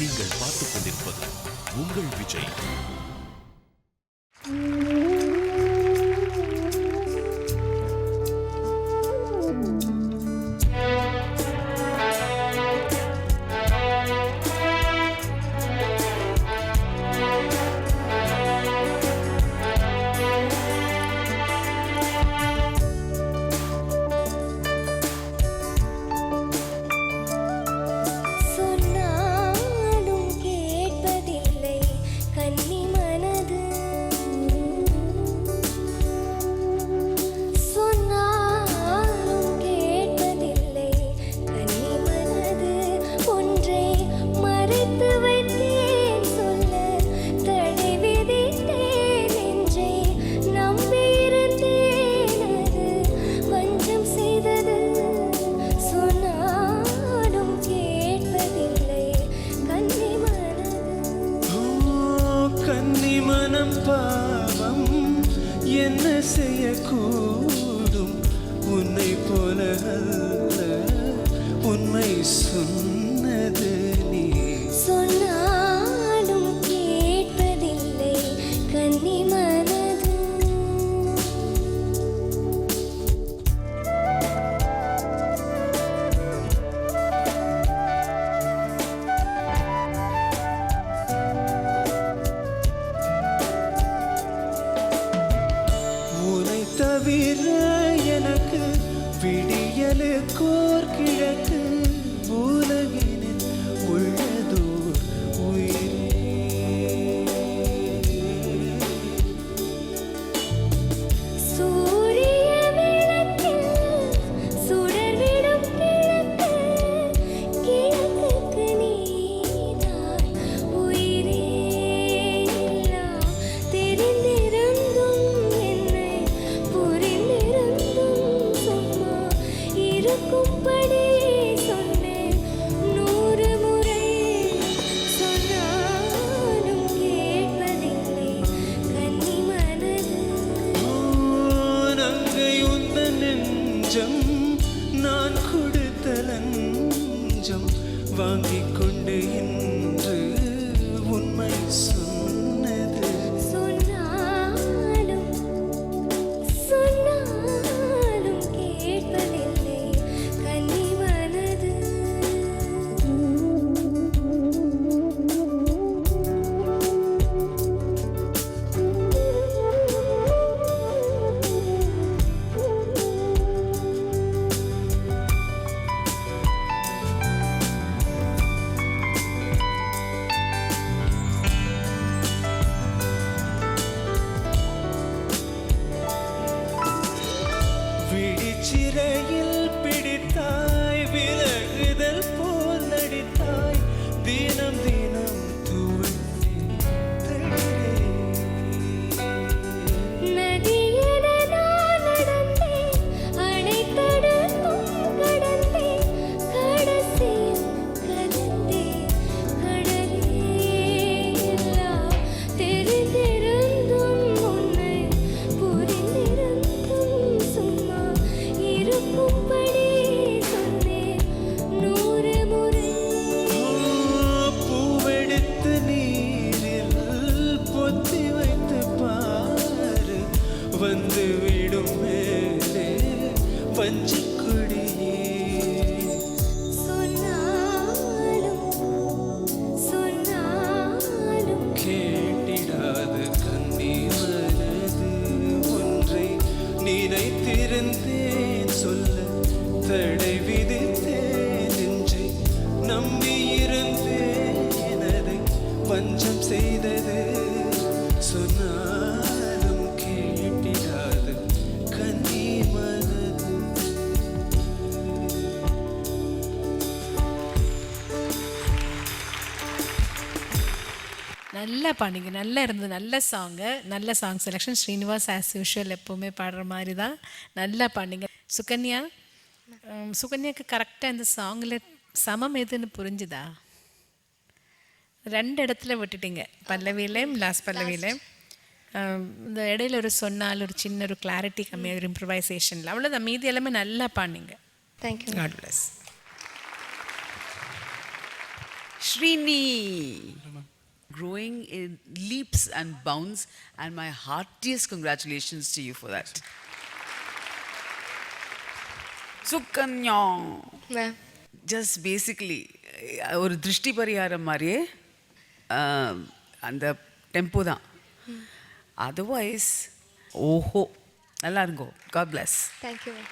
நீங்கள் பார்த்துக் கொண்டிருப்பது உங்கள் விஜய். பாவம் என்ன செய்யக்கூடும் உன்னை போல அல்ல உண்மை சொன்னது நீ சொன்னாலும் கேட்பதில்லை கன்னி மனது. தவிர எனக்கு விடியலுக்கோர் கிழக்கு உலகினில் உள்ளதோர் உயிரே. சூரிய விளக்கில் சுடர்விடும் கிழக்கு கிழக்குக்கு நீதான் உயிரே. எல்லாம் தெரிந்திருந்தும் இருக்கும்படி சொன்னேன் 100 முறை சொன்னாலும் கேட்பதில்லை கன்னி மனது. நங்கை உந்தன் நெஞ்சம் நான் கொடுத்த லஞ்சம் வாங்கிக் கொண்டு இன்று உண்மை சொன்னது. சொன்னாலும் கேட்பதில்லை கன்னி மனது. விழிச்சிறையில் பிடித்தாய் விலகுதல் போல் நடித்தாய் தினம் தினம் நதியென நான் நடந்தேன் அணைத்தடுத்தும் கடந்தேன் கடைசியில் கலந்தேன் கடலே. எல்லாம் தெரிந்திருந்தும் உன்னை புரிந்திருந்தும் சும்மா இருக்கும்படி சொன்னேன் 100 முறை. பூவெடுத்து நீரில் பொத்தி வைத்து பாரு வந்து விடும் மேலே வஞ்சிக்கொடியே. சொன்னாலும் கேட்டிடாத கன்னி மனது ஒன்றை நினைத்திருந்தேன் சொல்ல தடை விதித்தேன் நெஞ்சை நம்பியிருந்தேன் அதை வஞ்சம் செய்தது. சொன்னாலும் கேட்டிடாத கன்னி மனது. நல்லா பாடிங்க, நல்லா இருந்தது, நல்ல சாங்கு, நல்ல song selection. Srinivas as usual எப்போவுமே பாடுற மாதிரி தான் நல்லா பாடிங்க. சுகன்யா, சுகன்யாவுக்கு கரெக்டாக இந்த சாங்கில் சமம் எதுன்னு புரிஞ்சுதா? 2 இடத்துல விட்டுட்டீங்க, பல்லவியிலையும் லாஸ்ட் பல்லவியிலையும். இந்த இடையில ஒரு சொன்னால் ஒரு சின்ன ஒரு கிளாரிட்டி கம்மியாக ஒரு இம்ப்ரவைசேஷனில், அவ்வளோதான். மீதி எல்லாமே நல்லா பாடிங்க. Thank you. God bless. Srini, growing in leaps and bounds, and my heartiest congratulations to you for that. Sukanya, ma'am just basically ஒரு திருஷ்டி பரிகாரம் மாதிரியே அந்த டெம்போ தான். அதர்வைஸ் ஓஹோ, நல்லா இருங்கோ. God plus. Thank you ma'am